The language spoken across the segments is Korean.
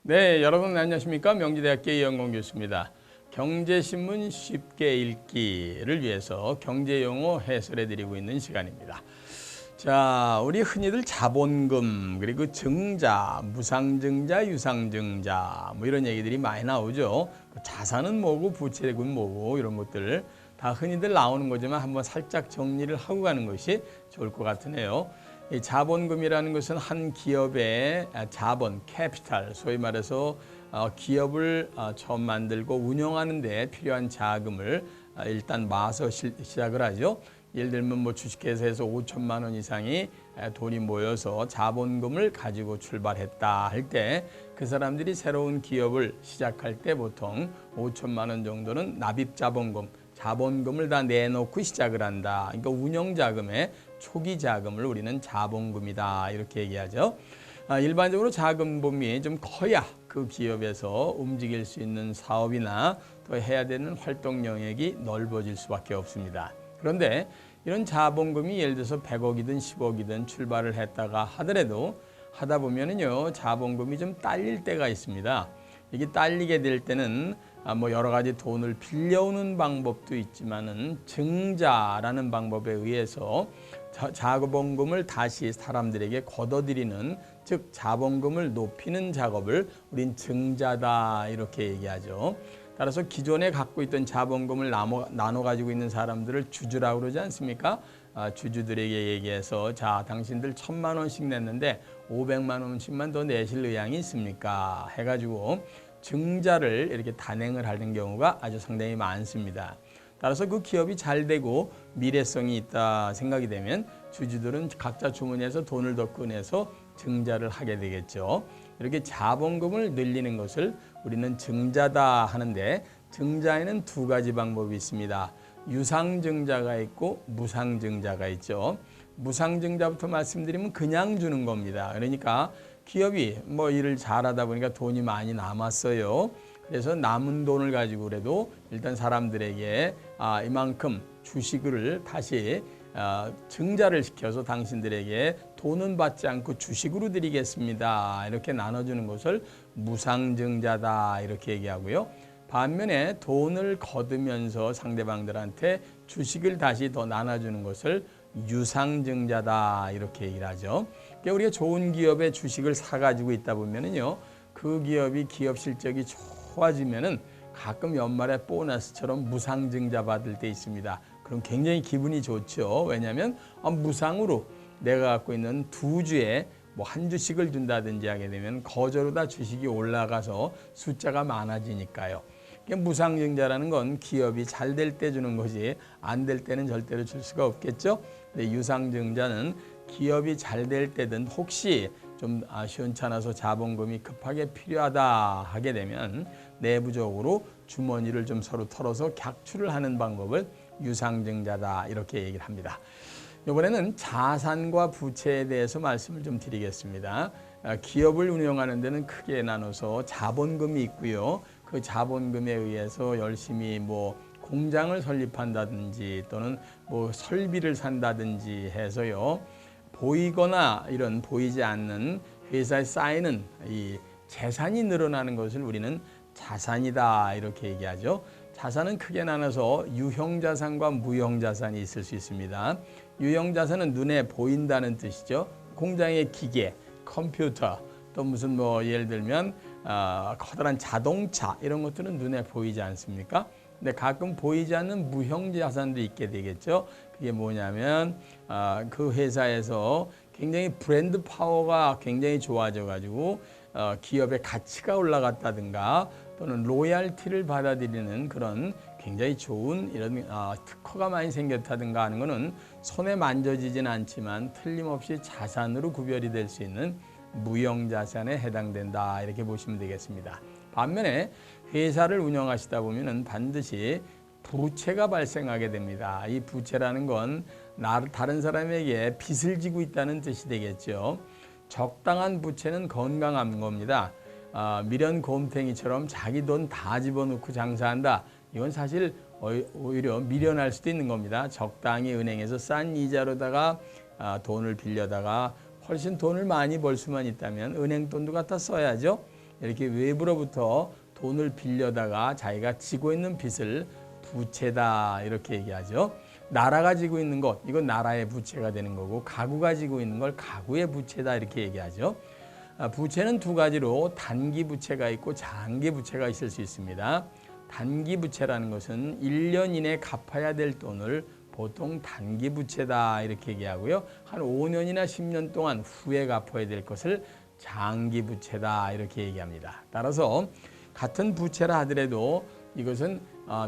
네, 여러분 안녕하십니까? 명지대학교 이영건 교수입니다. 경제신문 쉽게 읽기를 위해서 경제용어 해설해드리고 있는 시간입니다. 자, 우리 흔히들 자본금, 그리고 증자, 무상증자, 유상증자 뭐 이런 얘기들이 많이 나오죠. 자산은 뭐고 부채는 뭐고 이런 것들 다 흔히들 나오는 거지만 한번 살짝 정리를 하고 가는 것이 좋을 것 같으네요. 이 자본금이라는 것은 한 기업의 자본, 캐피탈, 소위 말해서 기업을 처음 만들고 운영하는 데 필요한 자금을 일단 모아서 시작을 하죠. 예를 들면 뭐 주식회사에서 5천만 원 이상이 돈이 모여서 자본금을 가지고 출발했다 할 때 그 사람들이 새로운 기업을 시작할 때 보통 5천만 원 정도는 납입자본금, 자본금을 다 내놓고 시작을 한다. 그러니까 운영자금의 초기 자금을 우리는 자본금이다 이렇게 얘기하죠. 일반적으로 자금범위 좀 커야 그 기업에서 움직일 수 있는 사업이나 또 해야 되는 활동 영역이 넓어질 수밖에 없습니다. 그런데 이런 자본금이 예를 들어서 100억이든 10억이든 출발을 했다가 하더라도 하다 보면은요 자본금이 좀 딸릴 때가 있습니다. 이게 딸리게 될 때는 뭐 여러 가지 돈을 빌려오는 방법도 있지만은 증자라는 방법에 의해서 자본금을 다시 사람들에게 걷어들이는 즉 자본금을 높이는 작업을 우린 증자다 이렇게 얘기하죠. 따라서 기존에 갖고 있던 자본금을 나눠 가지고 있는 사람들을 주주라고 그러지 않습니까? 주주들에게 얘기해서 자 당신들 1,000만 원씩 냈는데 500만 원씩만 더 내실 의향이 있습니까? 해가지고 증자를 이렇게 단행을 하는 경우가 아주 상당히 많습니다. 따라서 그 기업이 잘 되고 미래성이 있다 생각이 되면 주주들은 각자 주머니에서 돈을 더 꺼내서 증자를 하게 되겠죠. 이렇게 자본금을 늘리는 것을 우리는 증자다 하는데 증자에는 두 가지 방법이 있습니다. 유상증자가 있고 무상증자가 있죠. 무상증자부터 말씀드리면 그냥 주는 겁니다. 그러니까 기업이 뭐 일을 잘하다 보니까 돈이 많이 남았어요. 그래서 남은 돈을 가지고 그래도 일단 사람들에게 이만큼 주식을 다시 증자를 시켜서 당신들에게 돈은 받지 않고 주식으로 드리겠습니다. 이렇게 나눠주는 것을 무상증자다 이렇게 얘기하고요. 반면에 돈을 거두면서 상대방들한테 주식을 다시 더 나눠주는 것을 유상증자다 이렇게 얘기를 하죠. 그러니까 우리가 좋은 기업의 주식을 사가지고 있다 보면은요, 그 기업이 기업 실적이 좋아지면은 가끔 연말에 보너스처럼 무상증자 받을 때 있습니다. 그럼 굉장히 기분이 좋죠. 왜냐하면 무상으로 내가 갖고 있는 두 주에 뭐 한 주씩을 준다든지 하게 되면 거저로다 주식이 올라가서 숫자가 많아지니까요. 무상증자라는 건 기업이 잘 될 때 주는 거지 안 될 때는 절대로 줄 수가 없겠죠. 근데 유상증자는 기업이 잘 될 때든 혹시 좀 시원찮아서 자본금이 급하게 필요하다 하게 되면 내부적으로 주머니를 좀 서로 털어서 객출을 하는 방법을 유상증자다 이렇게 얘기를 합니다. 이번에는 자산과 부채에 대해서 말씀을 좀 드리겠습니다. 기업을 운영하는 데는 크게 나눠서 자본금이 있고요. 그 자본금에 의해서 열심히 뭐 공장을 설립한다든지 또는 뭐 설비를 산다든지 해서요. 보이거나 이런 보이지 않는 회사에 쌓이는 이 재산이 늘어나는 것을 우리는 자산이다 이렇게 얘기하죠. 자산은 크게 나눠서 유형자산과 무형자산이 있을 수 있습니다. 유형자산은 눈에 보인다는 뜻이죠. 공장의 기계, 컴퓨터, 또 무슨 뭐 예를 들면 커다란 자동차 이런 것들은 눈에 보이지 않습니까? 근데 가끔 보이지 않는 무형자산도 있게 되겠죠. 그게 뭐냐면 그 회사에서 굉장히 브랜드 파워가 굉장히 좋아져 가지고 기업의 가치가 올라갔다든가 또는 로얄티를 받아들이는 그런 굉장히 좋은 이런 특허가 많이 생겼다든가 하는 거는 손에 만져지진 않지만 틀림없이 자산으로 구별이 될 수 있는 무형자산에 해당된다 이렇게 보시면 되겠습니다. 반면에 회사를 운영하시다 보면은 반드시 부채가 발생하게 됩니다. 이 부채라는 건 다른 사람에게 빚을 지고 있다는 뜻이 되겠죠. 적당한 부채는 건강한 겁니다. 미련 곰탱이처럼 자기 돈 다 집어넣고 장사한다. 이건 사실 오히려 미련할 수도 있는 겁니다. 적당히 은행에서 싼 이자로다가 돈을 빌려다가 훨씬 돈을 많이 벌 수만 있다면 은행 돈도 갖다 써야죠. 이렇게 외부로부터 돈을 빌려다가 자기가 지고 있는 빚을 부채다 이렇게 얘기하죠. 나라가 지고 있는 것, 이건 나라의 부채가 되는 거고, 가구가 지고 있는 걸 가구의 부채다 이렇게 얘기하죠. 부채는 두 가지로 단기 부채가 있고 장기 부채가 있을 수 있습니다. 단기 부채라는 것은 1년 이내 갚아야 될 돈을 보통 단기 부채다 이렇게 얘기하고요. 한 5년이나 10년 동안 후에 갚아야 될 것을 장기 부채다 이렇게 얘기합니다. 따라서 같은 부채라 하더라도 이것은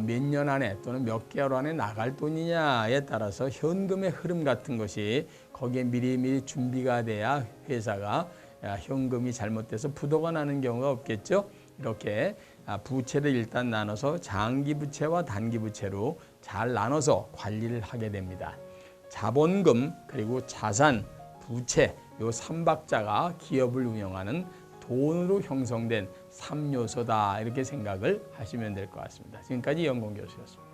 몇 년 안에 또는 몇 개월 안에 나갈 돈이냐에 따라서 현금의 흐름 같은 것이 거기에 미리미리 준비가 돼야 회사가 현금이 잘못돼서 부도가 나는 경우가 없겠죠. 이렇게 부채를 일단 나눠서 장기 부채와 단기 부채로 잘 나눠서 관리를 하게 됩니다. 자본금 그리고 자산, 부채 요 3박자가 기업을 운영하는 돈으로 형성된 3요소다 이렇게 생각을 하시면 될 것 같습니다. 지금까지 이영공 교수였습니다.